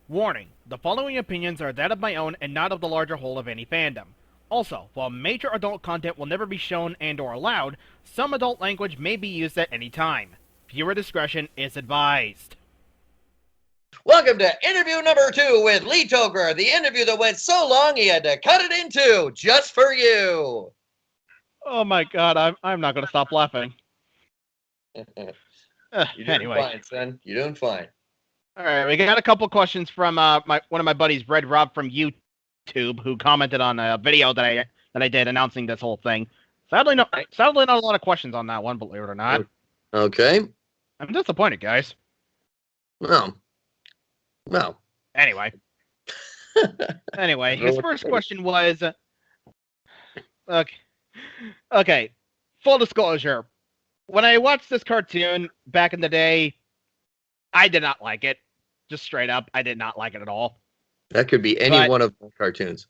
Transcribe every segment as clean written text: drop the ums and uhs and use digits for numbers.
Warning, the following opinions are that of my own and not of the larger whole of any fandom. Also, while major adult content will never be shown and or allowed, some adult language may be used at any time. Viewer discretion is advised. Welcome to interview number 2 with Lee Tockar, the interview that went so long he had to cut it in two just for you. Oh my god, I'm not gonna stop laughing. You're doing Anyway. fine, son. You're doing fine. Alright, we got a couple questions from one of my buddies, Red Rob from YouTube, who commented on a video that I did announcing this whole thing. Sadly not a lot of questions on that one, believe it or not. Okay. I'm disappointed, guys. Well. Anyway, his first question was, okay, full disclosure. When I watched this cartoon back in the day, I did not like it. Just straight up, I did not like it at all. That could be any one of the cartoons.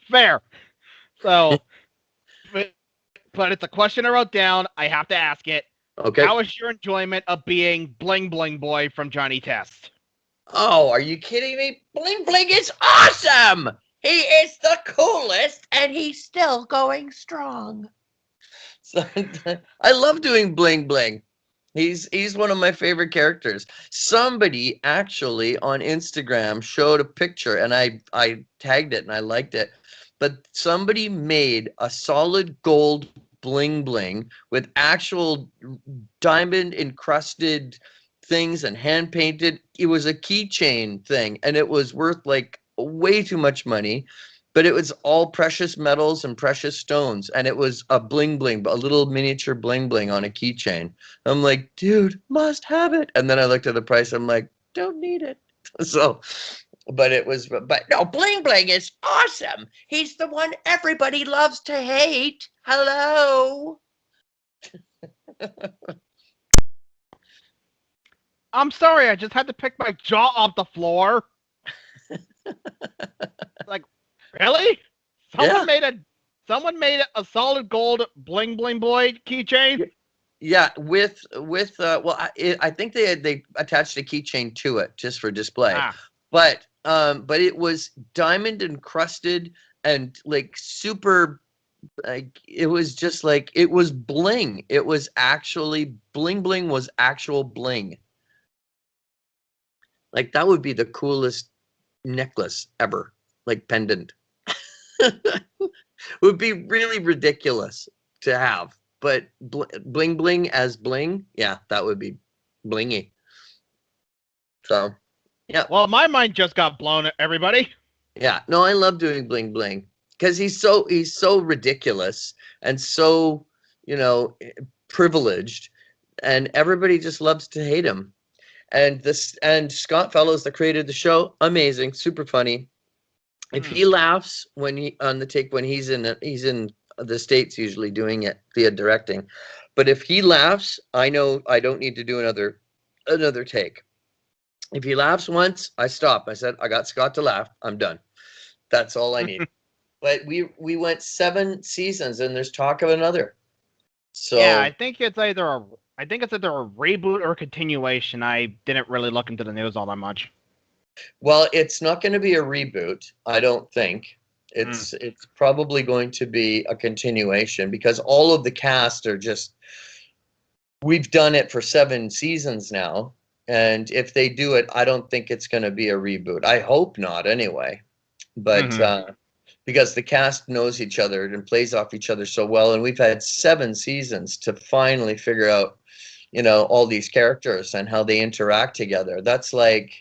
Fair. So, but it's a question I wrote down. I have to ask it. Okay. How was your enjoyment of being Bling Bling Boy from Johnny Test? Oh, are you kidding me? Bling Bling is awesome! He is the coolest, and he's still going strong. So, I love doing Bling Bling. He's one of my favorite characters. Somebody actually on Instagram showed a picture, and I tagged it and I liked it. But somebody made a solid gold Bling Bling with actual diamond encrusted things and hand painted. It was a keychain thing, and it was worth like way too much money. But it was all precious metals and precious stones, and it was a bling bling, a little miniature bling bling on a keychain. I'm like, dude, must have it. And then I looked at the price. I'm like, don't need it. So, but no, bling bling is awesome. He's the one everybody loves to hate. Hello. I'm sorry, I just had to pick my jaw off the floor. Like, really? Someone made a solid gold Bling Bling Boy keychain? Yeah, with well, I think they attached a keychain to it just for display. But it was diamond encrusted and like super, like it was just like, it was bling. It was actually bling bling, was actual bling. Like that would be the coolest necklace ever, like pendant. Would be really ridiculous to have, but bling bling as bling, yeah, that would be blingy. So, yeah. Well, my mind just got blown, everybody. Yeah, no, I love doing bling bling because he's so ridiculous and so, privileged, and everybody just loves to hate him. And Scott Fellows that created the show, amazing, super funny. If he laughs when he's in the States, usually doing it via directing, but if he laughs, I know I don't need to do another take. If he laughs once, I stop. I said, I got Scott to laugh. I'm done. That's all I need. But we went 7 seasons, and there's talk of another. So yeah, I think it's either a reboot or a continuation. I didn't really look into the news all that much. Well, it's not going to be a reboot, I don't think. It's probably going to be a continuation because all of the cast are just, we've done it for 7 seasons now, and if they do it, I don't think it's going to be a reboot. I hope not anyway. But because the cast knows each other and plays off each other so well, and we've had 7 seasons to finally figure out, all these characters and how they interact together. That's like,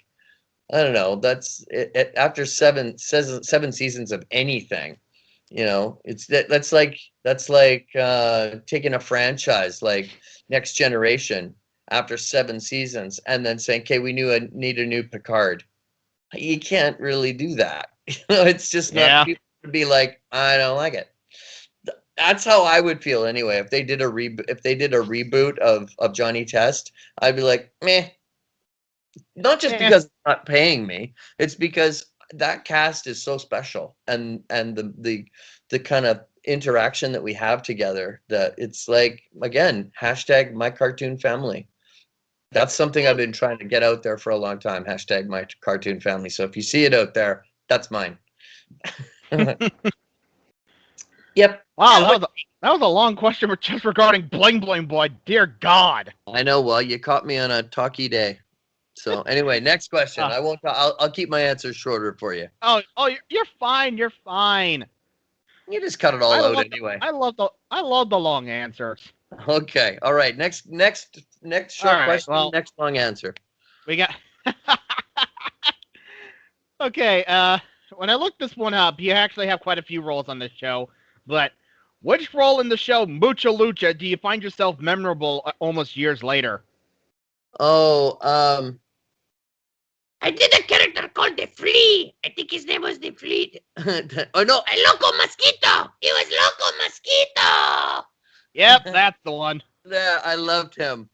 I don't know. That's it, after seven seasons of anything, that's like taking a franchise like Next Generation after 7 seasons and then saying, "Okay, we need a new Picard." You can't really do that. It's just not. People would be like, "I don't like it." That's how I would feel anyway. If they did a reboot of Johnny Test, I'd be like, meh. Not just because it's not paying me, it's because that cast is so special, and the kind of interaction that we have together, that it's like, again, hashtag my cartoon family. That's something I've been trying to get out there for a long time. Hashtag my cartoon family. So if you see it out there, that's mine. Yep. Wow, that was a long question just regarding Bling Bling Boy. Dear God. I know. Well, you caught me on a talky day. So anyway, next question. I won't. I'll keep my answers shorter for you. Oh, you're fine. You're fine. You just cut it all out anyway. I love the long answers. Okay. All right. Next short question. Well, next long answer. We got. Okay. When I looked this one up, you actually have quite a few roles on this show, but which role in the show Mucha Lucha do you find yourself memorable almost years later? Oh, I did a character called the Flea. I think his name was the Flea. oh no, El Loco Mosquito. He was Loco Mosquito. Yep, that's the one. Yeah, I loved him.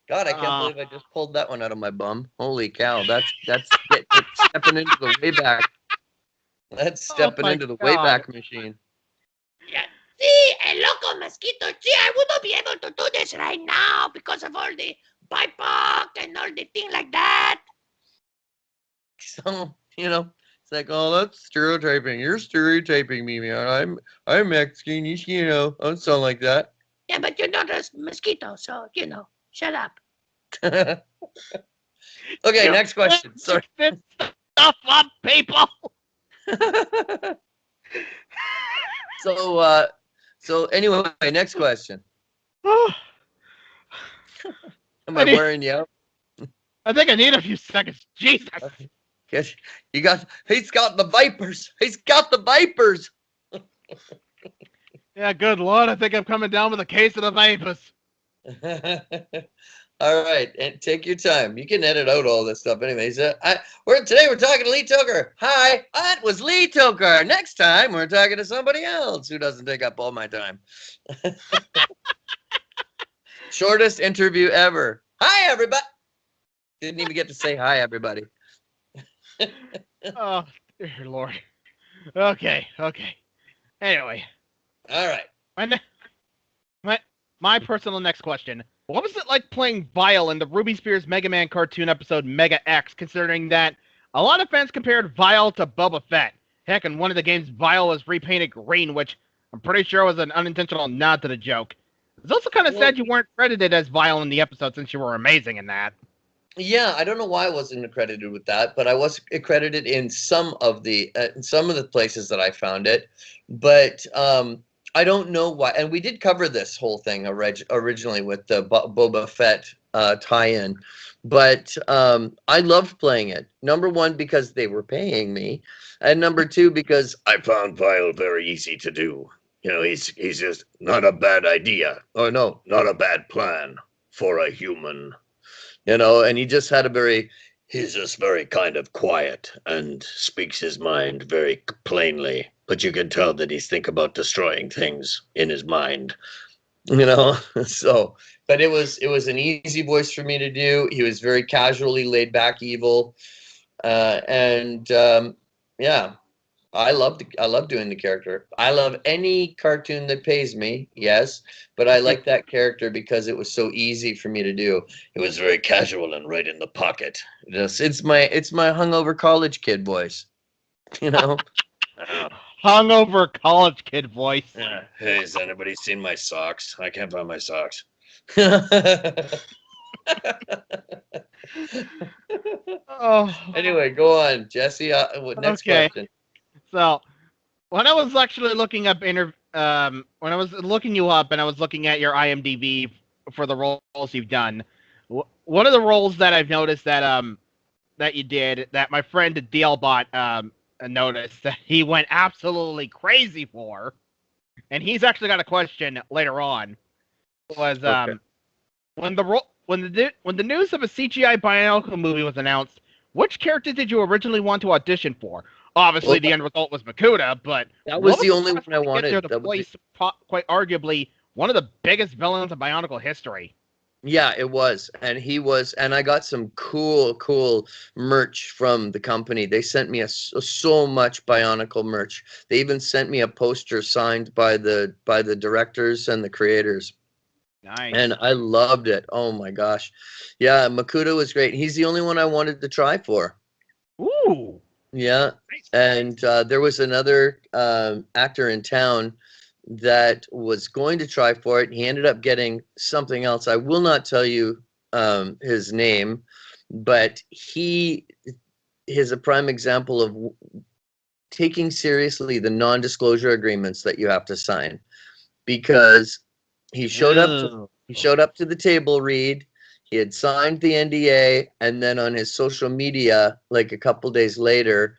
God, I can't believe I just pulled that one out of my bum. Holy cow, that's stepping into the Wayback. That's stepping into the Wayback machine. Yeah. See, El Loco Mosquito. See, I wouldn't be able to do this right now because of all the BIPOC and all the thing like that. So, it's like, oh, that's stereotyping. You're stereotyping me, man. I'm Mexican. You know, I don't sound like that. Yeah, but you're not a mosquito, so, shut up. Okay, next question. Sorry. Stuff up, people. So anyway, next question. Am I wearing you out? I think I need a few seconds. Jesus. He's got the vipers. He's got the vipers. Yeah, good Lord. I think I'm coming down with a case of the vipers. All right, and take your time. You can edit out all this stuff anyways. Today we're talking to Lee Tockar. Hi, that was Lee Tockar. Next time we're talking to somebody else who doesn't take up all my time. Shortest interview ever. Hi, everybody. Didn't even get to say hi, everybody. Oh, dear Lord. Okay. Anyway. All right. My personal next question. What was it like playing Vile in the Ruby-Spears Megaman Cartoon episode Mega X, considering that a lot of fans compared Vile to Boba Fett? Heck, in one of the games, Vile was repainted green, which I'm pretty sure was an unintentional nod to the joke. It's also kind of sad you weren't credited as Vile in the episode since you were amazing in that. Yeah, I don't know why I wasn't accredited with that, but I was accredited in some of the places that I found it. But I don't know why. And we did cover this whole thing originally with the Boba Fett tie-in. But I loved playing it. Number one, because they were paying me. And number two, because I found Vile very easy to do. He's just not a bad idea. Or no, not a bad plan for a human. And he just had he's just very kind of quiet and speaks his mind very plainly. But you can tell that he's thinking about destroying things in his mind, So, but it was an easy voice for me to do. He was very casually laid back, evil, yeah, I love doing the character. I love any cartoon that pays me, yes, but I like that character because it was so easy for me to do. It was very casual and right in the pocket. It's my hungover college kid voice, Hungover college kid voice. Hey, has anybody seen my socks? I can't find my socks. Anyway, go on, Jesse. Next question. So, when I was actually looking up when I was looking you up and I was looking at your IMDb for the roles you've done, one of the roles that I've noticed that you did that my friend DLBot noticed that he went absolutely crazy for, and he's actually got a question later on, was when the news of a CGI Bionicle movie was announced, which character did you originally want to audition for? Obviously, the end result was Makuta, but that was the only one I wanted. Quite arguably one of the biggest villains in Bionicle history. Yeah, it was, and he was, and I got some cool merch from the company. They sent me so much Bionicle merch. They even sent me a poster signed by the directors and the creators. Nice. And I loved it. Oh my gosh. Yeah, Makuta was great. He's the only one I wanted to try for. Ooh. Yeah. Nice. And there was another actor in town that was going to try for it. He ended up getting something else. I will not tell you his name, but he is a prime example of taking seriously the non-disclosure agreements that you have to sign, because he showed up to the table read. He had signed the NDA, and then on his social media, like a couple days later,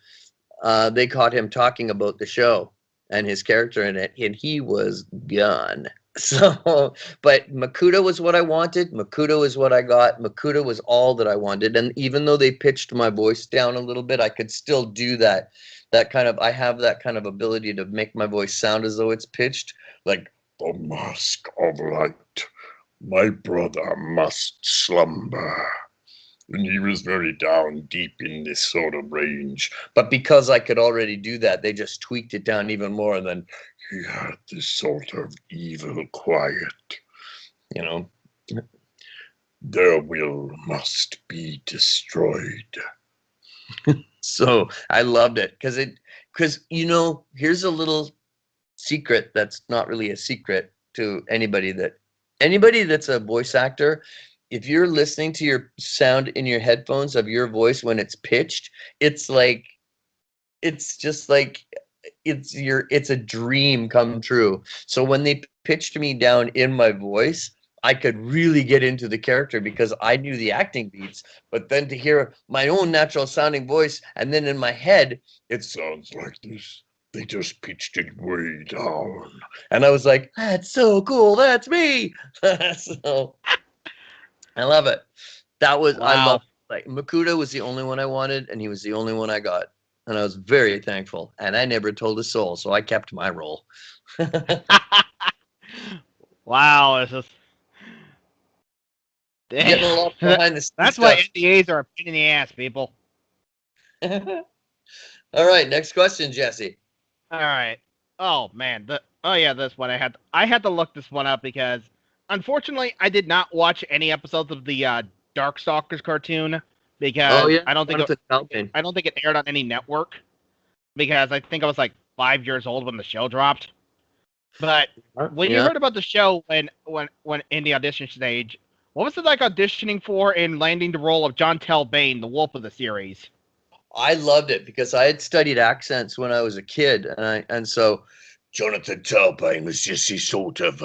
they caught him talking about the show and his character in it, and he was gone. So, but Makuta was what I wanted. Makuta was what I got. Makuta was all that I wanted. And even though they pitched my voice down a little bit, I could still do that. I have that kind of ability to make my voice sound as though it's pitched. Like, the mask of light. My brother must slumber. And he was very down deep in this sort of range. but because I could already do that, they just tweaked it down even more. And then, He had this sort of evil quiet. you know, Their will must be destroyed. so I loved it because here's a little secret that's not really a secret to anybody that's a voice actor. If you're listening to your sound in your headphones of your voice when it's pitched, it's just like it's a dream come true. So when they pitched me down in my voice, I could really get into the character because I knew the acting beats. But then to hear my own natural sounding voice, and then in my head, It sounds like this. They just pitched it way down. and I was like, "That's so cool! That's me!" So I love it. I Wow. love, like, Makuta was the only one I wanted, and he was the only one I got, and I was very thankful. And I never told a soul, so I kept my role. Wow. It's just. Getting a Damn. lot behind the scenes That's why stuff. NDAs are a pain in the ass, people. All right, next question, Jesse. All right. Oh man. This one I had to look this one up because unfortunately I did not watch any episodes of the Darkstalkers cartoon because Oh yeah, I don't think Jonathan Talbain. it aired on any network because I think I was like 5 years old when the show dropped. But when you Yeah. heard about the show when in the audition stage, what was it like auditioning for and landing the role of Jon Talbain, the wolf of the series? I loved it because I had studied accents when I was a kid, and so Jonathan Talbain was just his sort of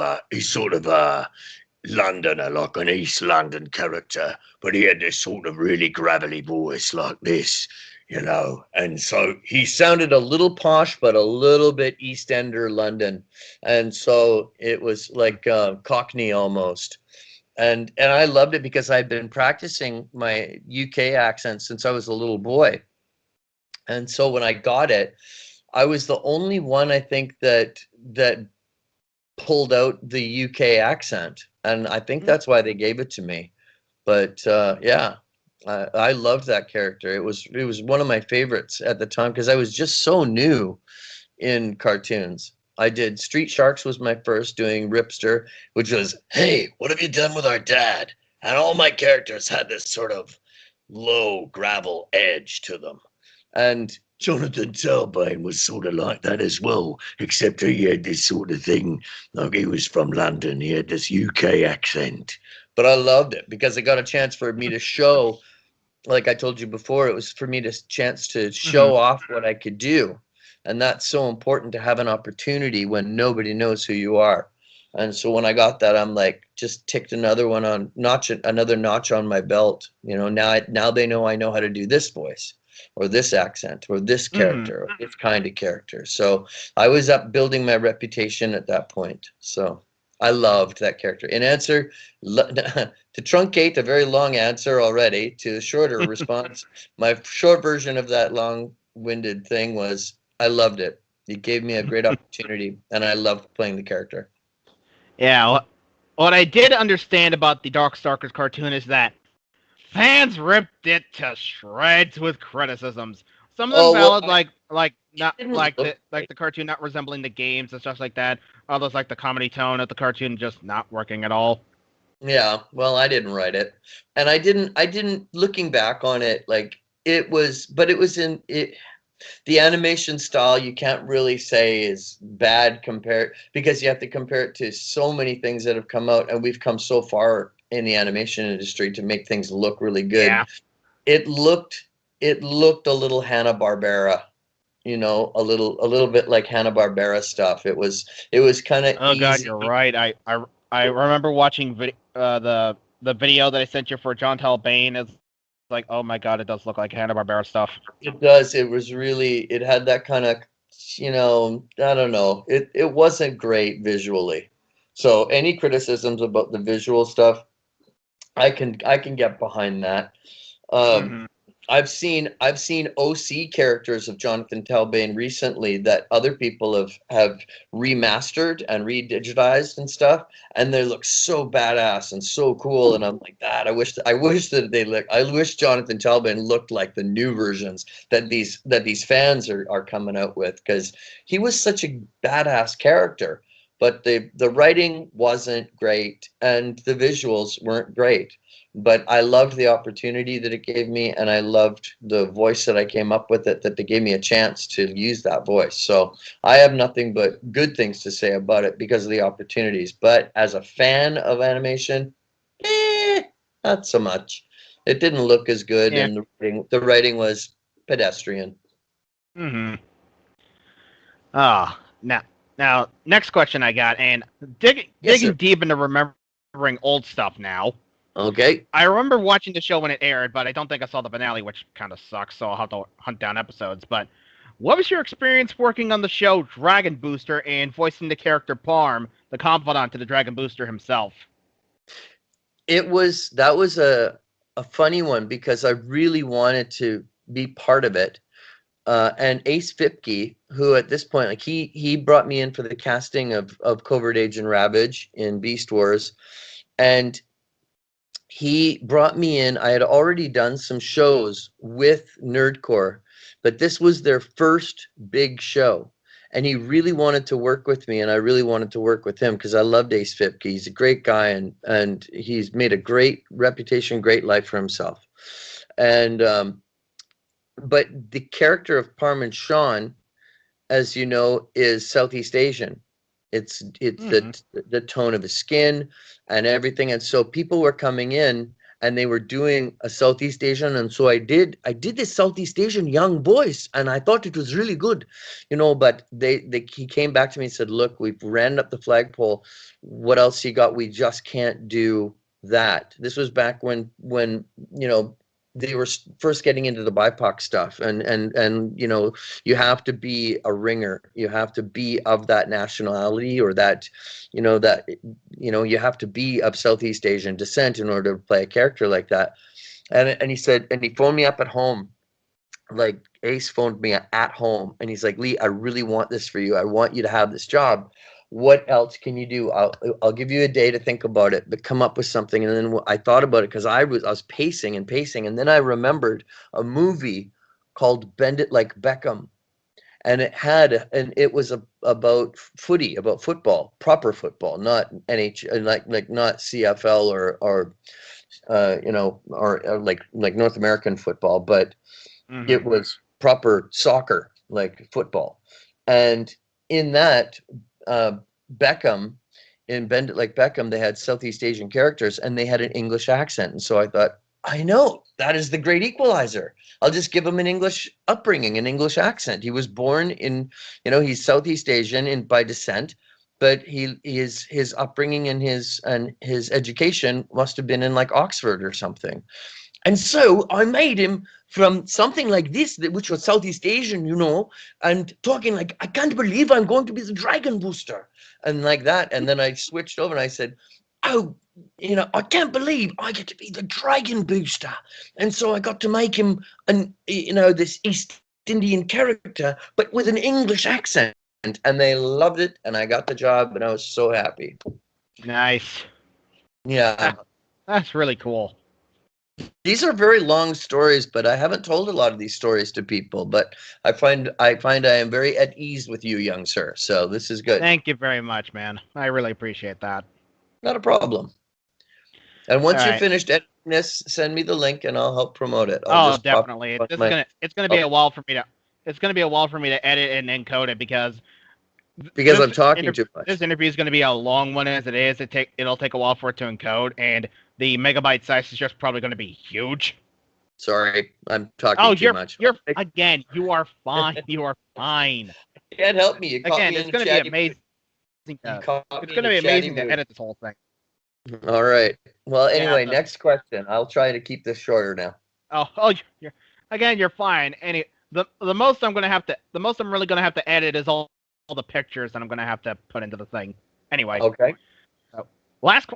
Londoner, like an East London character, but he had this sort of really gravelly voice like this, and so he sounded a little posh, but a little bit East Ender London, and so it was like Cockney almost. And I loved it because I'd been practicing my UK accent since I was a little boy. And so when I got it, I was the only one, I think, that pulled out the UK accent, and I think that's why they gave it to me. But yeah, I loved that character. It was one of my favorites at the time because I was just so new in cartoons. I did Street Sharks was my first, doing Ripster, which was, hey, what have you done with our dad? And all my characters had this sort of low gravel edge to them. and Jonathan Talbain was sort of like that as well, except he had this sort of thing, like he was from London. He had this UK accent. but I loved it because it got a chance for me to show, like I told you before, it was for me to chance to show off what I could do. And that's so important, to have an opportunity when nobody knows who you are. And so when I got that, I'm like, just ticked another notch on my belt. Now they know I know how to do this voice or this accent or this character or this kind of character. So I was up building my reputation at that point. So I loved that character. In answer, to truncate a very long answer already to a shorter response, my short version of that long-winded thing was, I loved it. It gave me a great opportunity, and I loved playing the character. Yeah, what I did understand about the Darkstalkers cartoon is that fans ripped it to shreds with criticisms. Some of them valid, like not like the cartoon not resembling the games and stuff like that. Others like the comedy tone of the cartoon just not working at all. Yeah, well, I didn't write it. And I didn't looking back on it, like it was, but it was in it the animation style you can't really say is bad compared because you have to compare it to so many things that have come out and we've come so far in the animation industry to make things look really good. Yeah. It looked it looked a little Hanna-Barbera, a little bit like Hanna-Barbera stuff. It was kind of Oh God, easy. you're right. I remember watching the video that I sent you for Jon Talbain. It's like, oh my God, it does look like Hanna Barbera stuff. It does. It was really, it had that kind of, I don't know. It wasn't great visually. So any criticisms about the visual stuff, I can get behind that. Um, Hmm. I've seen OC characters of Jonathan Talbain recently that other people have remastered and redigitized and stuff, and they look so badass and so cool. And I'm like, that I wish that they look. I wish Jonathan Talbain looked like the new versions that these fans are coming out with because he was such a badass character. But the writing wasn't great and the visuals weren't great, but I loved the opportunity that it gave me, and I loved the voice that I came up with that they gave me a chance to use that voice. So I have nothing but good things to say about it because of the opportunities. But as a fan of animation, eh, not so much. It didn't look as good, Yeah. and the writing was pedestrian. Hmm. Ah, now, next question I got, and Yes, sir. digging deep into remembering old stuff now. Okay. I remember watching the show when it aired, but I don't think I saw the finale, which kind of sucks. So I'll have to hunt down episodes. But what was your experience working on the show Dragon Booster and voicing the character Parm, the confidant to the Dragon Booster himself? That was a funny one because I really wanted to be part of it. And Ace Fipke, who at this point, like he brought me in for the casting of Covert Agent Ravage in Beast Wars, and he brought me in. I had already done some shows with Nerdcore, but this was their first big show. And he really wanted to work with me, and I really wanted to work with him because I loved Ace Fipke. He's a great guy, and he's made a great reputation, great life for himself. And but the character of Parman Sean, as you know, is Southeast Asian. It's Hmm. the tone of his skin and everything. And so people were coming in and they were doing a Southeast Asian. And so I did this Southeast Asian young voice and I thought it was really good, but he came back to me and said, look, we've ran up the flagpole. What else you got? We just can't do that. This was back when they were first getting into the BIPOC stuff, and you have to be a ringer. You have to be of that nationality or you have to be of Southeast Asian descent in order to play a character like that. And he said, and he phoned me up at home, like Ace phoned me at home, and he's like, Lee, I really want this for you. I want you to have this job. What else can you do? I'll give you a day to think about it, but come up with something. And then I thought about it because I was pacing and pacing, and then I remembered a movie called Bend It Like Beckham, and it was about footy, about football, proper football, not NH, like not CFL or like North American football, but Hmm. it was proper soccer, like football. And in that, uh, Beckham, in Bend It Like Beckham, they had Southeast Asian characters and they had an English accent. And so I thought, I know that is the great equalizer. I'll just give him an English upbringing, an English accent. He was born he's Southeast Asian by descent, but his upbringing and his education must have been in like Oxford or something. And so I made him from something like this, which was Southeast Asian, and talking like, I can't believe I'm going to be the Dragon Booster. And like that. And then I switched over and I said, oh, I can't believe I get to be the Dragon Booster. And so I got to make him this East Indian character, but with an English accent. And they loved it. And I got the job and I was so happy. Nice. Yeah. That's really cool. These are very long stories, but I haven't told a lot of these stories to people. But I find I am very at ease with you, young sir. So this is good. Thank you very much, man. I really appreciate that. Not a problem. And once you're Alright. finished editing this, send me the link and I'll help promote it. I'll Oh, just pop definitely. on This my- is gonna it's gonna be a while for me to edit and encode it because because this I'm talking too much. This interview is going to be a long one as it is. It'll take a while for it to encode, and the megabyte size is just probably going to be huge. Sorry, I'm talking too much. You are fine. You are fine. You can't help me. You caught Again, me it's in going to be chatty- amazing. You It's caught me going to in be a chatty amazing to mood. edit this whole thing. All right. Well, anyway, so- next question. I'll try to keep this shorter now. You're fine. The most I'm really going to have to edit is all the pictures that I'm going to have to put into the thing. Anyway. Okay. Last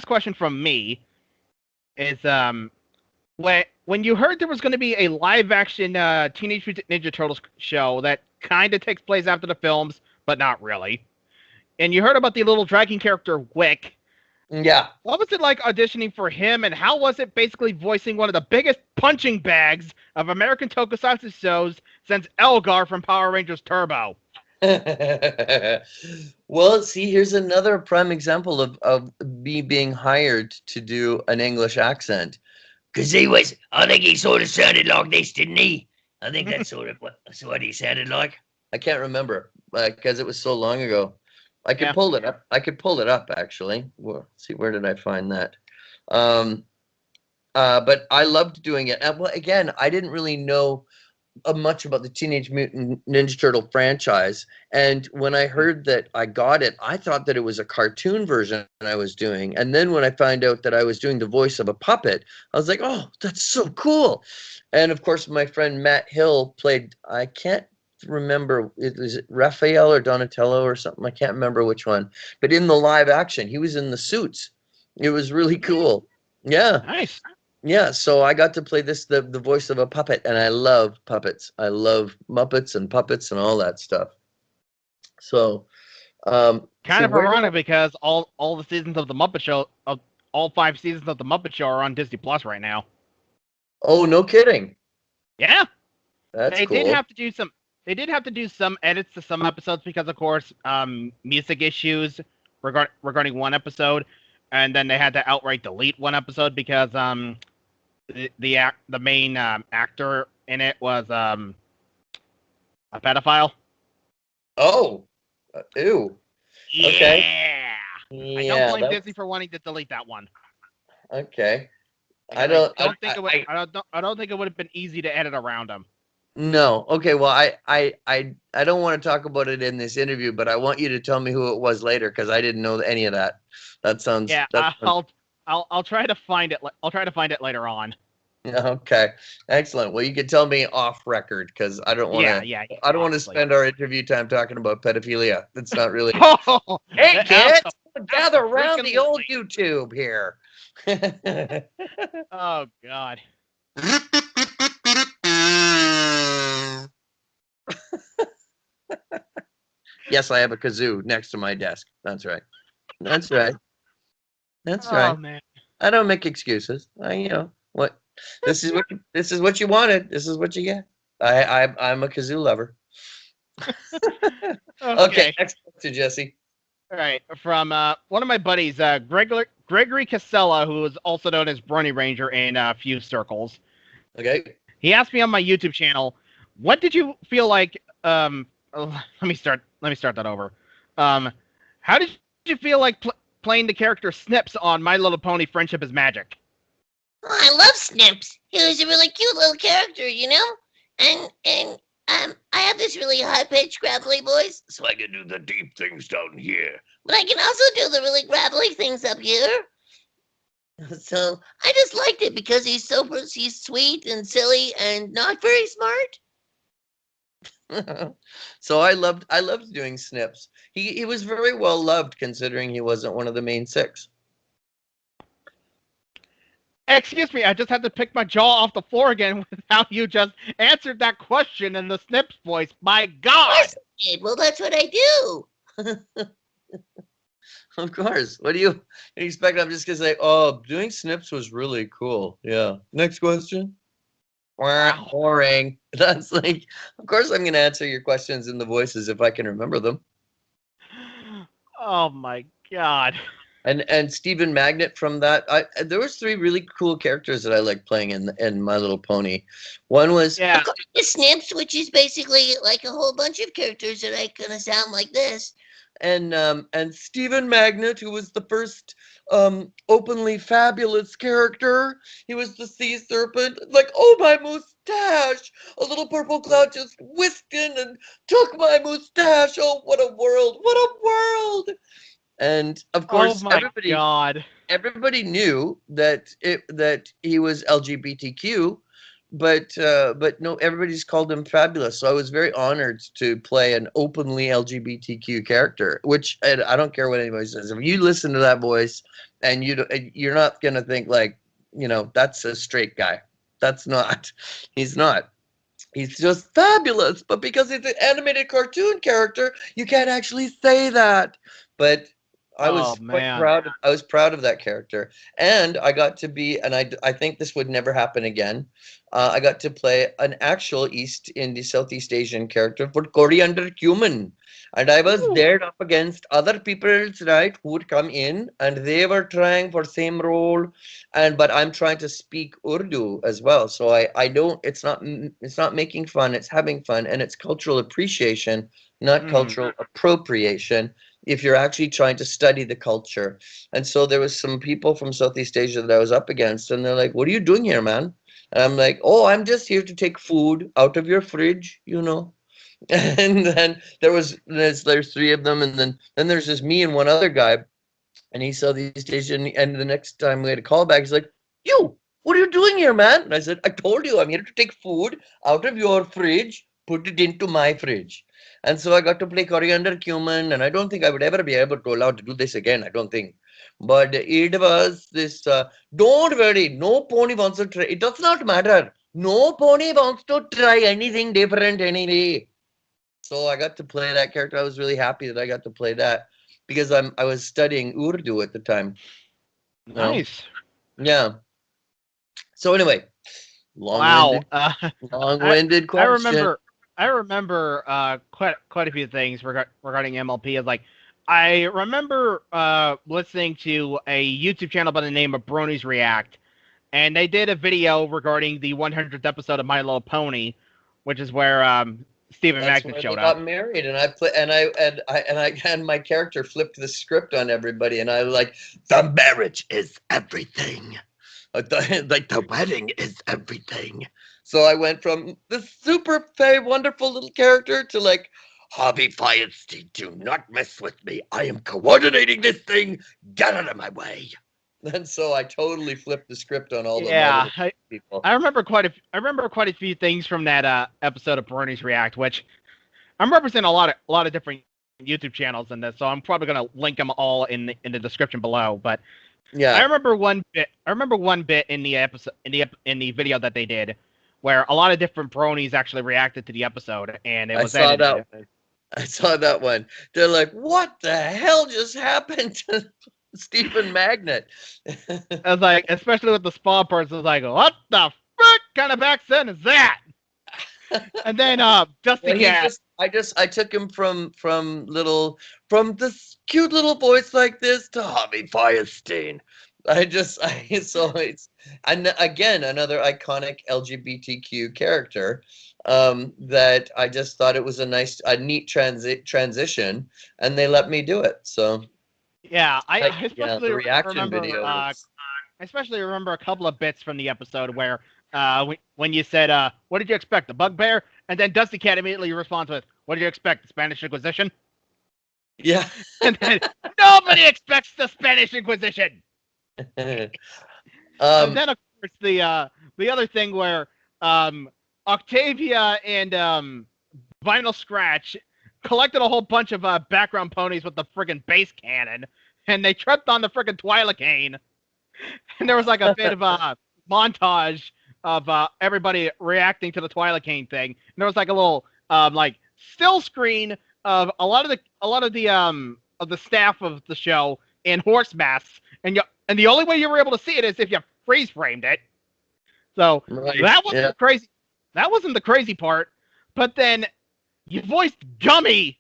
question from me is when you heard there was going to be a live action Teenage Mutant Ninja Turtles show that kind of takes place after the films, but not really, and you heard about the little dragon character Wick, Yeah. what was it like auditioning for him, and how was it basically voicing one of the biggest punching bags of American tokusatsu shows since Elgar from Power Rangers Turbo? Well, see, here's another prime example of me being hired to do an English accent. Because I think he sort of sounded like this, didn't he? I think that's sort of what he sounded like. I can't remember because it was so long ago. I could Yeah. pull it up. I could pull it up actually. Well, see, where did I find that? But I loved doing it. And well, again, I didn't really know much about the Teenage Mutant Ninja Turtle franchise, and when I heard that I got it, I thought that it was a cartoon version I was doing. And then when I found out that I was doing the voice of a puppet, I was like, "Oh, that's so cool!" And of course, my friend Matt Hill played. I can't remember, is it Raphael or Donatello or something? I can't remember which one. But in the live action, he was in the suits. It was really cool. Yeah. Nice. Yeah, so I got to play the voice of a puppet, and I love puppets. I love Muppets and puppets and all that stuff. So, Kind see, of where did ironic because all the seasons of the Muppet Show, of all 5 seasons of the Muppet Show, are on Disney Plus right now. Oh, no kidding. Yeah, That's they cool. did have to do some. They did have to do some edits to some episodes because, of course, music issues regarding one episode, and then they had to outright delete one episode because the main actor in it was a pedophile. Oh, ew. Yeah. Okay. I Yeah, don't blame that's- Disney for wanting to delete that one. Okay. I I don't don't think it would have been easy to edit around them. No. Okay, well, I don't want to talk about it in this interview, but I want you to tell me who it was later because I didn't know any of that. That sounds Yeah, that sounds- I'll try to find it. I'll try to find it later on. Okay. Excellent. Well, you can tell me off record because I don't want to Yeah. I don't want to obviously. spend our interview time talking about pedophilia. That's not really. Oh, Hey, that's kids, gather freaking around the old late. YouTube here. Oh God. Yes, I have a kazoo next to my desk. That's right. That's right. That's Oh right. man. I don't make excuses. What? This is what you wanted. This is what you get. I'm a kazoo lover. Okay, next to Jesse. All right. From one of my buddies, Gregory Casella, who is also known as Brony Ranger in a few circles. Okay. He asked me on my YouTube channel, "What did you feel like?" Let me start that over. How did you feel like playing the character Snips on My Little Pony: Friendship is Magic? Oh, I love Snips. He was a really cute little character, you know? And I have this really high-pitched gravelly voice, so I can do the deep things down here. But I can also do the really gravelly things up here. So I just liked it because he's sweet and silly and not very smart. So I loved doing Snips. He was very well loved considering he wasn't one of the main 6. Excuse me, I just had to pick my jaw off the floor again with how you just answered that question in the Snips voice. My God! Yes, I did. Well, that's what I do. Of course. What do you expect? I'm just gonna say, oh, doing Snips was really cool. Yeah. Next question. Wow. Boring. That's like, of course I'm gonna answer your questions in the voices if I can remember them. Oh my God. And Stephen Magnet from that. There was 3 really cool characters that I liked playing in My Little Pony. One was Yeah. The Snips, which is basically like a whole bunch of characters that are gonna sound like this. and Stephen Magnet, who was the first openly fabulous character. He was the sea serpent. Like, oh, my mustache! A little purple cloud just whisked in and took my mustache. Oh, what a world! What a world! And of course, Oh my god. everybody knew that he was LGBTQ, but no, everybody's called him fabulous. So I was very honored to play an openly LGBTQ character. Which, and I don't care what anybody says. If you listen to that voice, and you're not gonna think like, that's a straight guy. That's not. He's not. He's just fabulous. But because it's an animated cartoon character, you can't actually say that. But I was quite proud. I was proud of that character, and I got to be. And I think this would never happen again. I got to play an actual Southeast Asian character for Coriander Cumin, and I was there up against other people's right who would come in, and they were trying for same role, but I'm trying to speak Urdu as well. So I don't. It's not making fun. It's having fun, and it's cultural appreciation, not cultural appropriation, if you're actually trying to study the culture. And so there was some people from Southeast Asia that I was up against, and they're like, "What are you doing here, man?" And I'm like, "Oh, I'm just here to take food out of your fridge, And then there's 3 of them, and then there's just me and one other guy, and he's Southeast Asian. And the next time we had a call back, he's like, "You, what are you doing here, man?" And I said, "I told you, I'm here to take food out of your fridge, put it into my fridge." And so I got to play Coriander Cumin, and I don't think I would ever be able to allowed to do this again. I don't think. But it was this, don't worry, no pony wants to try. It does not matter. No pony wants to try anything different anyway. So I got to play that character. I was really happy that I got to play that because I was studying Urdu at the time. Nice. Yeah. So anyway, long-winded question. I remember quite a few things regarding MLP. Is like, I remember listening to a YouTube channel by the name of Bronies React, and they did a video regarding the 100th episode of My Little Pony, which is where Stephen Magnet showed up. Got married, and my character flipped the script on everybody, and I was like, "The marriage is everything, like the wedding is everything." So I went from this super wonderful little character to like, "Harvey Firestein, do not mess with me. I am coordinating this thing. Get out of my way." And so I totally flipped the script on all the people. I remember quite a few things from that episode of Bronies React, which I'm representing a lot of different YouTube channels in this, so I'm probably gonna link them all in the description below. But yeah, I remember one bit in the episode in the video that they did where a lot of different bronies actually reacted to the episode, and it was edited. I saw that one. They're like, "What the hell just happened to Stephen Magnet?" I was like, especially with the spa parts, I was like, "What the frick kind of accent is that?" And then I took him from this cute little voice like this to Harvey Firestein. And again, another iconic LGBTQ character that I just thought it was a neat transition, and they let me do it. So yeah, I especially remember a couple of bits from the episode where when you said, "What did you expect, a bugbear?" And then Dusty Cat immediately responds with, "What did you expect, the Spanish Inquisition?" Yeah. And then nobody expects the Spanish Inquisition. And then of course the other thing where Octavia and Vinyl Scratch collected a whole bunch of background ponies with the friggin' base cannon, and they tripped on the friggin' Twilicane, and there was like a bit of a montage of everybody reacting to the Twilicane thing, and there was like a little like still screen of a lot of the staff of the show in horse masks, and the only way you were able to see it is if you freeze framed it. So that wasn't crazy. That wasn't the crazy part. But then you voiced Gummy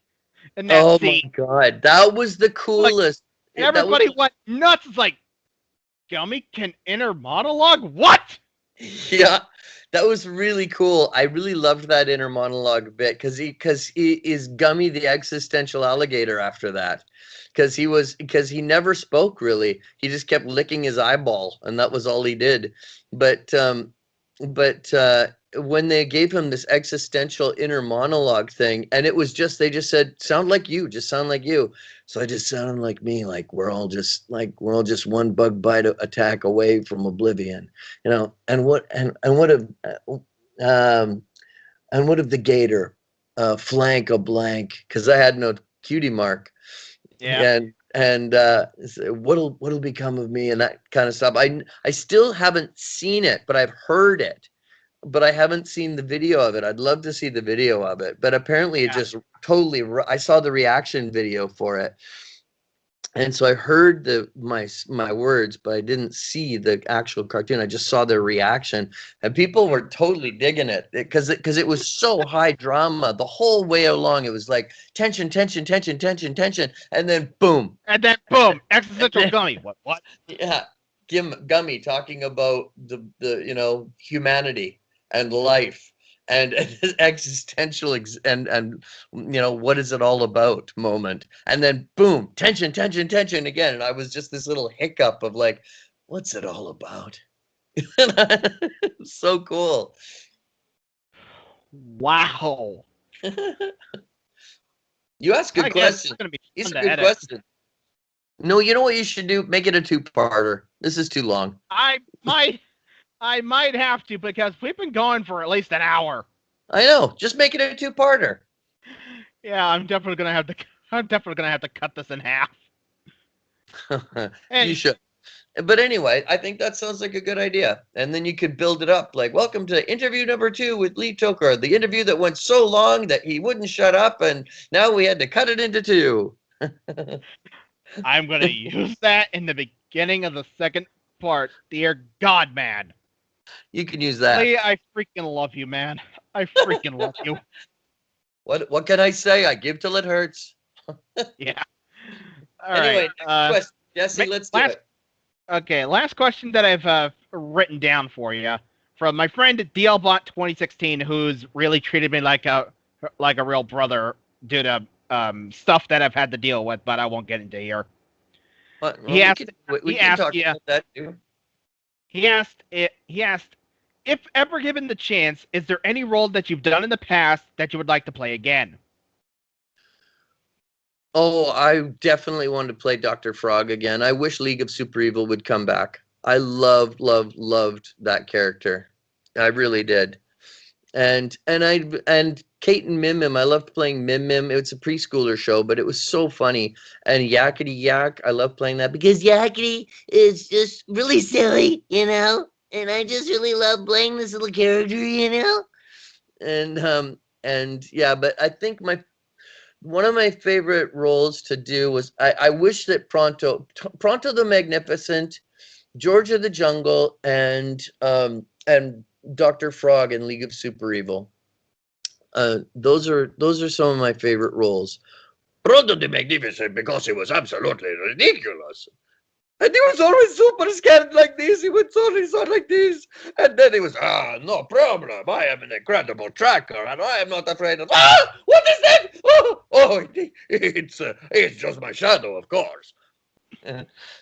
in that scene. Oh my god, that was the coolest. And that was, everybody went nuts. It's like, Gummy can inner monologue? What? yeah, that was really cool. I really loved that inner monologue bit because he is Gummy the existential alligator after that. Because he never spoke really. He just kept licking his eyeball, and that was all he did. But when they gave him this existential inner monologue thing, and it was just they just said, "Sound like you, just sound like you." So I just sounded like me, like we're all just one bug bite attack away from oblivion, you know. And what of the gator flank a blank? Because I had no cutie mark. Yeah. And what'll become of me and that kind of stuff. I still haven't seen it, but I've heard it, but I haven't seen the video of it. I'd love to see the video of it, but apparently it just totally. I saw the reaction video for it, and so I heard my words, but I didn't see the actual cartoon. I just saw their reaction, and people were totally digging it because it was so high drama the whole way along. It was like tension, tension, tension, tension, tension, and then boom, And then, boom, existential Gummy. What? yeah, Gummy talking about the humanity and life and existential and what is it all about moment, and then boom, tension, tension, tension again, and I was just this little hiccup of like, what's it all about? So cool. Wow. You ask good I guess it's questions. gonna be It's fun a to good edit. question. No, you know what you should do? Make it a two-parter. This is too long. I might have to because we've been going for at least an hour. I know. Just make it a two-parter. Yeah, I'm definitely gonna have to cut this in half. And You should. But anyway, I think that sounds like a good idea. And then you could build it up like, welcome to interview number 2 with Lee Tockar, the interview that went so long that he wouldn't shut up, and now we had to cut it into 2. I'm gonna use that in the beginning of the second part. Dear God, man. You can use that. Lee, I freaking love you, man. I freaking love you. What can I say? I give till it hurts. Yeah. All Anyway, right. next question. Jesse, let's do it. Okay, last question that I've written down for you from my friend DLBot2016, who's really treated me like a real brother due to stuff that I've had to deal with, but I won't get into here. Well, He asked we can talk about that too. He asked, if ever given the chance, is there any role that you've done in the past that you would like to play again? Oh, I definitely want to play Dr. Frog again. I wish League of Super Evil would come back. I loved that character. I really did. And Kate and Mim Mim, I loved playing Mim Mim. It's a preschooler show, but it was so funny. And Yakety Yak, I love playing that because Yakety is just really silly, you know? And I just really love playing this little character, you know? and yeah, but I think one of my favorite roles to do was I wish that Pronto the Magnificent, George of the Jungle, and Dr. Frog in League of Super Evil. Those are some of my favorite roles. Pronto the Magnificent, because he was absolutely ridiculous. And he was always super scared like this. He would suddenly sound like this. And then he was, no problem. I am an incredible tracker, and I am not afraid of, what is that? It's just my shadow, of course.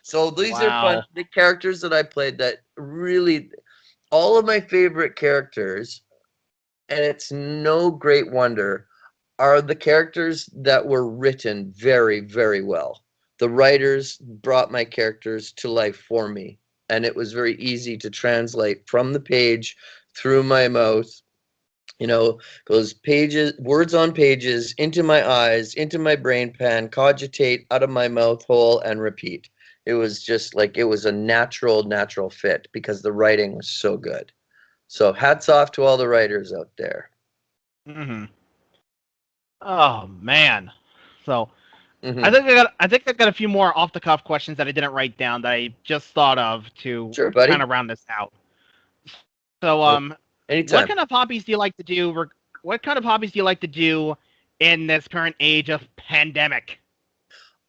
So these are fun. The characters that I played that really, all of my favorite characters, and it's no great wonder, are the characters that were written very, very well. The writers brought my characters to life for me, and it was very easy to translate from the page through my mouth. Goes words on pages, into my eyes, into my brain pan, cogitate, out of my mouth hole, and repeat. It was just like, it was a natural fit because the writing was so good. So hats off to all the writers out there. Mm-hmm. Oh man. So Mm-hmm. I think I got a few more off the cuff questions that I didn't write down that I just thought of to kind of round this out. So anytime. what kind of hobbies do you like to do? What kind of hobbies do you like to do in this current age of pandemic?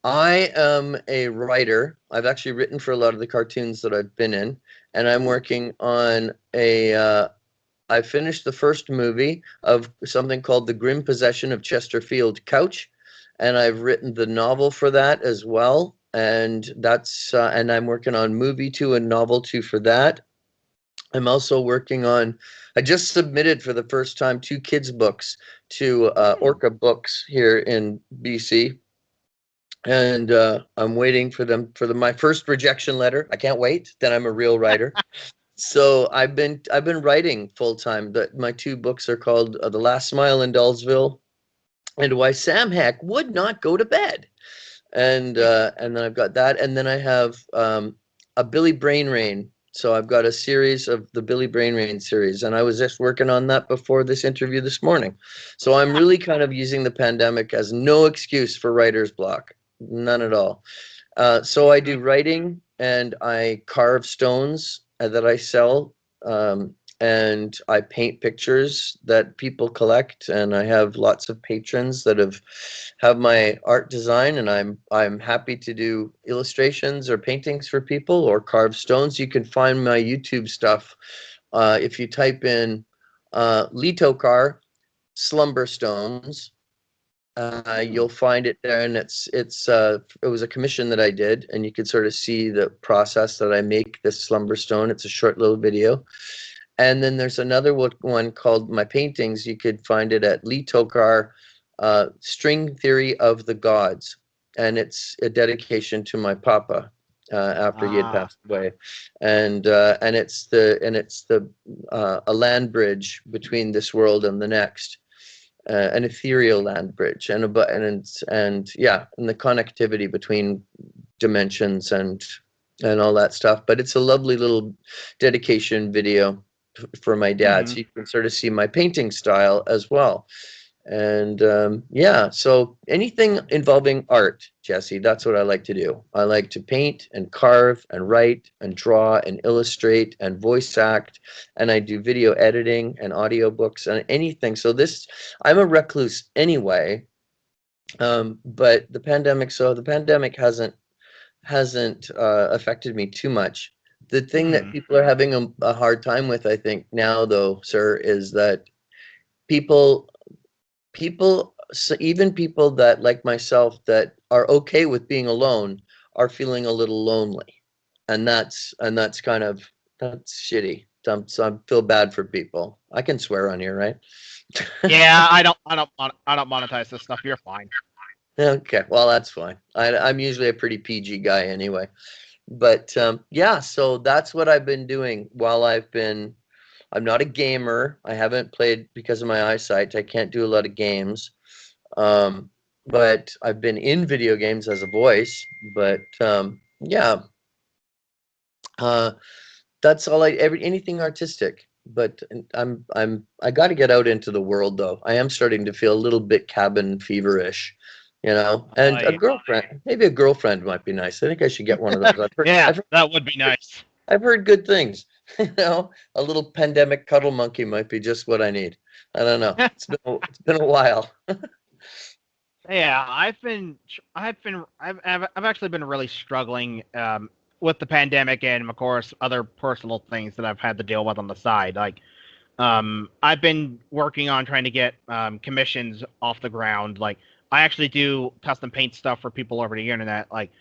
I am a writer. I've actually written for a lot of the cartoons that I've been in, and I'm working on I finished the first movie of something called The Grim Possession of Chesterfield Couch, and I've written the novel for that as well. And and I'm working on movie 2 and novel 2 for that. I'm also working on, I just submitted for the first time 2 kids' books to Orca Books here in BC. And I'm waiting for them for my first rejection letter. I can't wait. Then I'm a real writer. So I've been writing full time. That my 2 books are called The Last Smile in Dullsville and Why Sam Hack Would Not Go to Bed. And then I've got that, and then I have a Billy Brain Rain. So I've got a series of the Billy Brain Rain series, and I was just working on that before this interview this morning. So I'm really kind of using the pandemic as no excuse for writer's block, none at all. So I do writing, and I carve stones that I sell, and I paint pictures that people collect, and I have lots of patrons that have my art design, and I'm happy to do illustrations or paintings for people or carve stones. You can find my YouTube stuff if you type in Lee Tockar Slumber Stones. You'll find it there, and it was a commission that I did, and you could sort of see the process that I make this slumber stone. It's a short little video. And then there's another one called My Paintings. You could find it at Lee Tockar, String Theory of the Gods, and it's a dedication to my papa after he had passed away, and it's a land bridge between this world and the next. An ethereal land bridge, and yeah, and the connectivity between dimensions and all that stuff. But it's a lovely little dedication video for my dad, so you can sort of see my painting style as well. And yeah, so anything involving art, Jesse, that's what I like to do. I like to paint and carve and write and draw and illustrate and voice act, and I do video editing and audiobooks and anything. So I'm a recluse anyway, but the pandemic hasn't affected me too much. The thing that people are having a hard time with, I think now though, sir, is that people, so even people that like myself that are okay with being alone are feeling a little lonely, and that's shitty. So I feel bad for people. I can swear on here, right? Yeah, I don't monetize this stuff. You're fine. Okay, well that's fine. I'm usually a pretty PG guy anyway. But yeah, so that's what I've been doing while I'm not a gamer. I haven't played because of my eyesight. I can't do a lot of games. But I've been in video games as a voice. But yeah, that's all anything artistic. But I got to get out into the world though. I am starting to feel a little bit cabin feverish, And a girlfriend, maybe a girlfriend might be nice. I think I should get one of those. That would be nice. I've heard good things. A little pandemic cuddle monkey might be just what I need. I don't know. It's been a while. Yeah, I've actually been really struggling with the pandemic and of course other personal things that I've had to deal with on the side. Like, I've been working on trying to get commissions off the ground. Like, I actually do custom paint stuff for people over the internet. Like,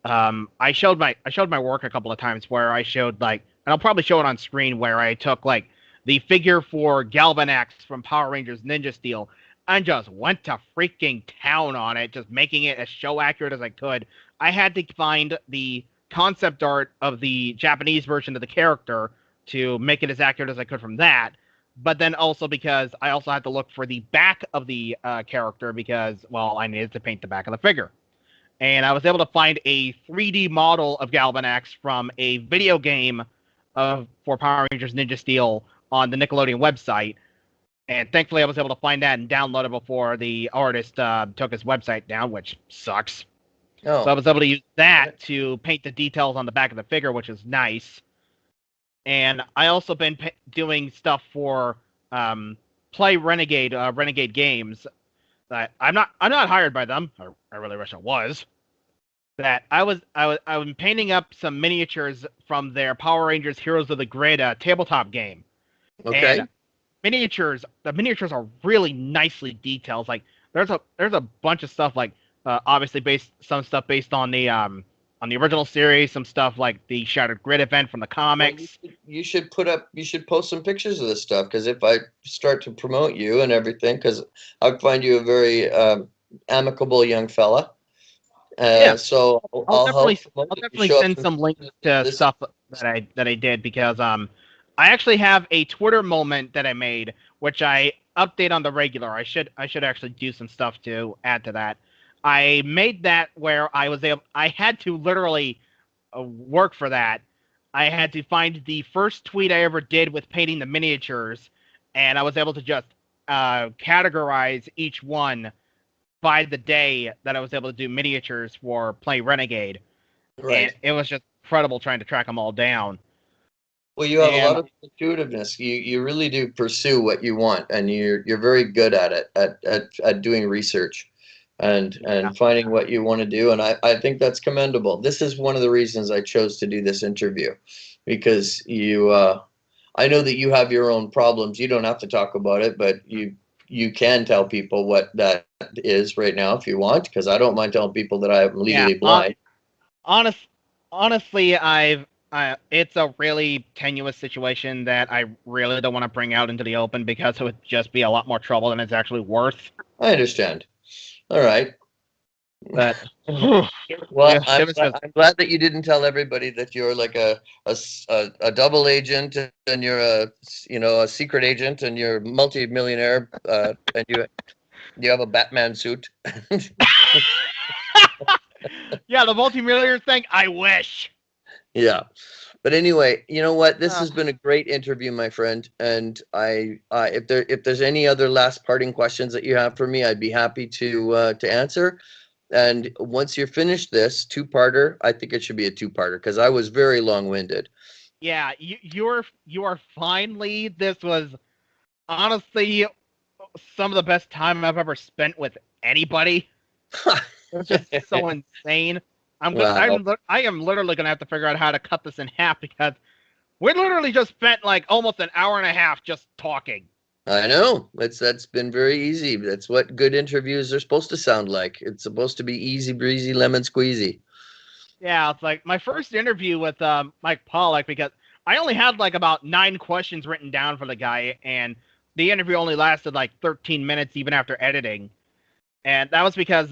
I showed my work a couple of times where I showed, like, and I'll probably show it on screen, where I took like the figure for Galvanax from Power Rangers Ninja Steel and just went to freaking town on it, just making it as show accurate as I could. I had to find the concept art of the Japanese version of the character to make it as accurate as I could from that. But then also because I also had to look for the back of the character because, well, I needed to paint the back of the figure. And I was able to find a 3D model of Galvanax from a video game for Power Rangers Ninja Steel on the Nickelodeon website. And thankfully I was able to find that and download it before the artist took his website down, which sucks. Oh. So I was able to use that to paint the details on the back of the figure, which is nice. And I also been doing stuff for Play Renegade Games. I'm not hired by them. I really wish I was. that I'm painting up some miniatures from their Power Rangers Heroes of the Grid tabletop game. Okay. And the miniatures are really nicely detailed. Like there's a bunch of stuff like obviously some stuff based on the original series, some stuff like the Shattered Grid event from the comics. Well, you should post some pictures of this stuff, because if I start to promote you and everything, because I find you a very amicable young fella. Yeah. So I'll help definitely show send some links to this. stuff that I did because I actually have a Twitter moment that I made which I update on the regular. I should actually do some stuff to add to that. I made that where I had to literally work for that. I had to find the first tweet I ever did with painting the miniatures, and I was able to just categorize each one by the day that I was able to do miniatures for Play Renegade. Right. And it was just incredible trying to track them all down. Well, you have a And lot of intuitiveness. You really do pursue what you want, and you're very good at it, at doing research and finding what you want to do. And I think that's commendable. This is one of the reasons I chose to do this interview, because I know that you have your own problems. You don't have to talk about it, but you can tell people what that is right now if you want, because I don't mind telling people that I'm legally blind. Honestly, it's a really tenuous situation that I really don't want to bring out into the open because it would just be a lot more trouble than it's actually worth. I understand. All right. But Well, yeah, I'm glad that you didn't tell everybody that you're like a double agent, and you're a secret agent, and you're multi-millionaire, and you have a Batman suit. yeah, the multimillionaire thing. I wish. Yeah. But anyway, you know what? This has been a great interview, my friend. And if there's any other last parting questions that you have for me, I'd be happy to answer. And once you're finished this two-parter, I think it should be a two-parter, because I was very long-winded. Yeah, you are finally. This was honestly some of the best time I've ever spent with anybody. It's just so insane. I am literally gonna have to figure out how to cut this in half because we literally just spent like almost an hour and a half just talking. I know. That's been very easy. That's what good interviews are supposed to sound like. It's supposed to be easy breezy, lemon squeezy. Yeah, it's like my first interview with Mike Pollock, because I only had like about 9 questions written down for the guy, and the interview only lasted like 13 minutes even after editing. And that was because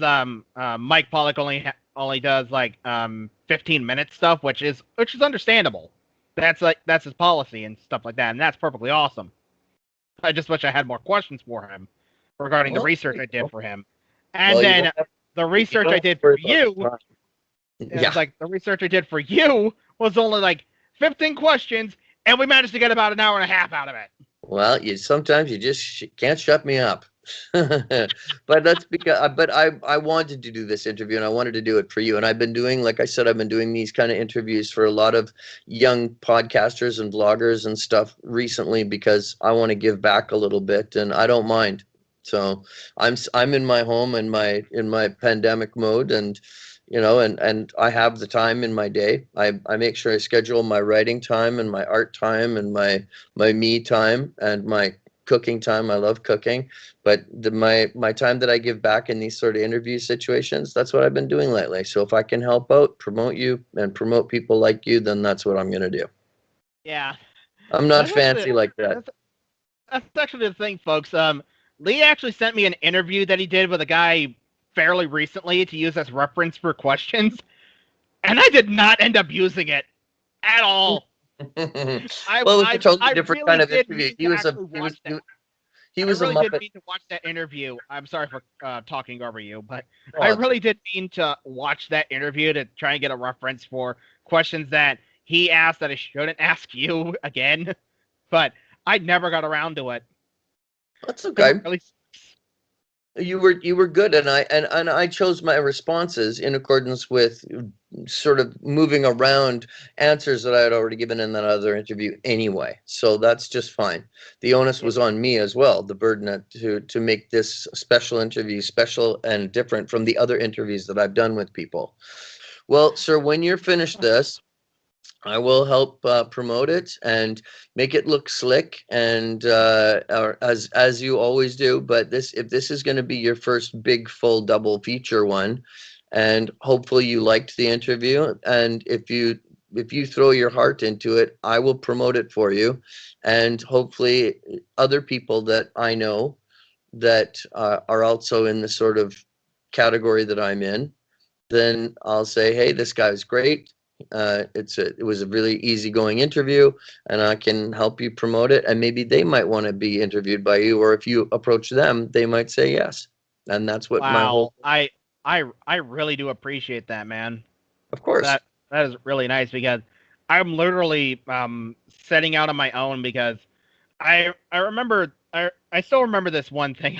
Mike Pollock only does like 15-minute stuff, which is understandable. That's his policy and stuff like that, and that's perfectly awesome. I just wish I had more questions for him regarding the research I did for him. And then the research I did for you, like the research I did for you was only like 15 questions, and we managed to get about an hour and a half out of it. Well, sometimes you just can't shut me up. But that's because I wanted to do this interview, and I wanted to do it for you. And I've been doing, like I said, I've been doing these kind of interviews for a lot of young podcasters and vloggers and stuff recently, because I want to give back a little bit, and I don't mind. So I'm in my home in my pandemic mode, and and I have the time in my day. I make sure I schedule my writing time and my art time and my me time and my cooking time. I love cooking, but my time that I give back in these sort of interview situations, that's what I've been doing lately. So if I can help out, promote you, and promote people like you, then that's what I'm going to do. Yeah. I'm not fancy like that. That's actually the thing, folks. Lee actually sent me an interview that he did with a guy fairly recently to use as reference for questions, and I did not end up using it at all. Well, it was a totally different kind of interview. He was a Muppet. Did mean to watch that interview. I'm sorry for talking over you, but I really did mean to watch that interview to try and get a reference for questions that he asked that I shouldn't ask you again. But I never got around to it. That's okay. You were good, and I chose my responses in accordance with sort of moving around answers that I had already given in that other interview anyway. So that's just fine. The onus was on me as well, the burden to make this special interview special and different from the other interviews that I've done with people. Well, sir, when you're finished this, I will help promote it and make it look slick, and or as you always do. But if this is going to be your first big full double feature one, and hopefully you liked the interview, and if you throw your heart into it, I will promote it for you, and hopefully other people that I know that are also in the sort of category that I'm in, then I'll say, hey, this guy's great. It was a really easygoing interview, and I can help you promote it. And maybe they might want to be interviewed by you, or if you approach them, they might say yes. And that's what my Wow, whole, I really do appreciate that, man. of course. That is really nice because I'm literally setting out on my own because I still remember this one thing.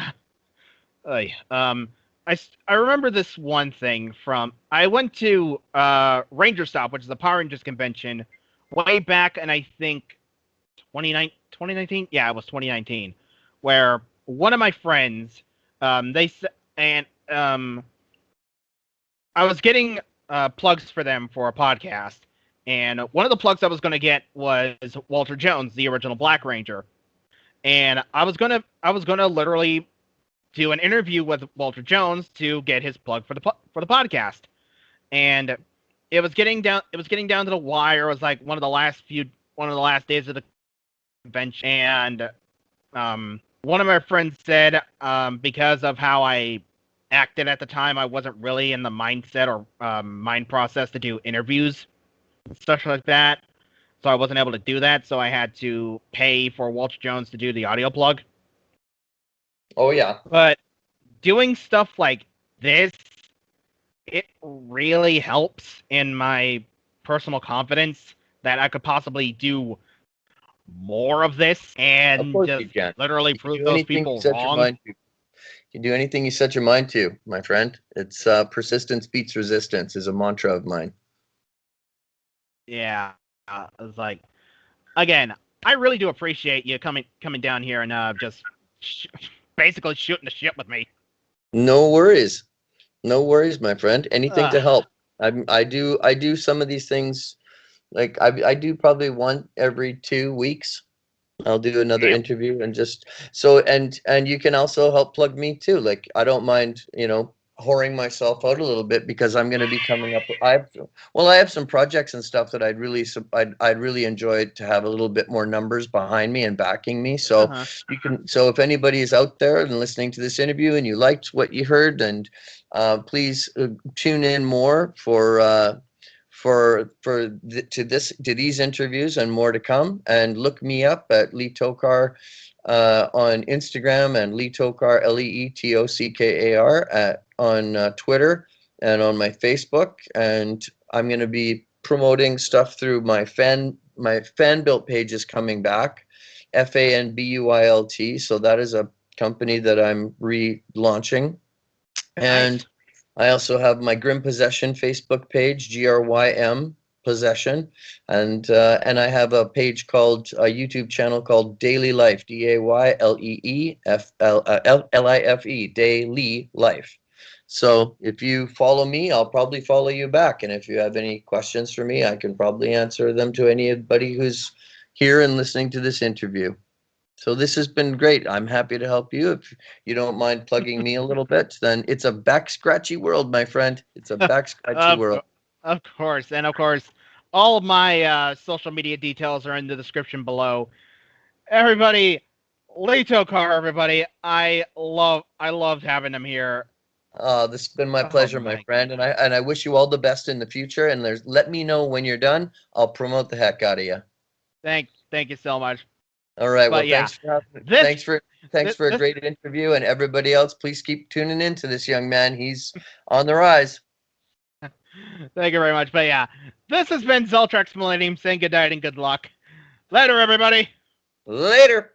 Ay, I remember this one thing from I went to Ranger Stop, which is a Power Rangers convention, way back, and I think 2019. Yeah, it was 2019, where one of my friends, and I was getting plugs for them for a podcast, and one of the plugs I was going to get was Walter Jones, the original Black Ranger, and I was gonna literally do an interview with Walter Jones to get his plug for the podcast, and it was getting down to the wire. It was like one of the last days of the convention, and one of my friends said because of how I acted at the time, I wasn't really in the mindset or mind process to do interviews and stuff like that. So I wasn't able to do that. So I had to pay for Walter Jones to do the audio plug. Oh yeah. But doing stuff like this, it really helps in my personal confidence that I could possibly do more of this Of and course just you can. literally You can prove do those anything you people set your wrong. mind to. You can do anything you set your mind to, my friend. It's persistence beats resistance is a mantra of mine. Yeah, it's like, again, I really do appreciate you coming down here and just basically shooting the shit with me. No worries. No worries, my friend. Anything to Ugh. help. I do some of these things, like I do probably one every 2 weeks. I'll do another Damn. interview, and just so, and you can also help plug me too. Like, I don't mind, whoring myself out a little bit, because I'm going to be coming up. I have some projects and stuff that I'd really enjoy to have a little bit more numbers behind me and backing me. So Uh-huh. so if anybody is out there and listening to this interview and you liked what you heard, and please tune in more to these interviews and more to come, and look me up at Lee Tockar on Instagram, and Lee Tockar, LeeTockar on Twitter, and on my Facebook. And I'm going to be promoting stuff through my fan built page is coming back, FANBUILT. So that is a company that I'm relaunching. And Nice. I also have my Grim Possession Facebook page, GRYM Possession, and I have a YouTube channel called Daily Life, DAYLEEFLIFE, Daily Life. So if you follow me, I'll probably follow you back, and if you have any questions for me, I can probably answer them to anybody who's here and listening to this interview. So this has been great. I'm happy to help you. If you don't mind plugging me a little bit, then it's a back scratchy world, my friend. It's a back scratchy world. Of course, and of course, all of my social media details are in the description below. Everybody, Lee Tockar, everybody, I loved having him here. This has been my Oh pleasure, my my friend, and I wish you all the best in the future. And let me know when you're done. I'll promote the heck out of you. Thank you so much. All right. But Well, yeah, thanks for a this great interview, and everybody else, please keep tuning in to this young man. He's on the rise. thank you very much. But yeah, this has been Zeltrax Millennium saying good night and good luck. Later, everybody. Later.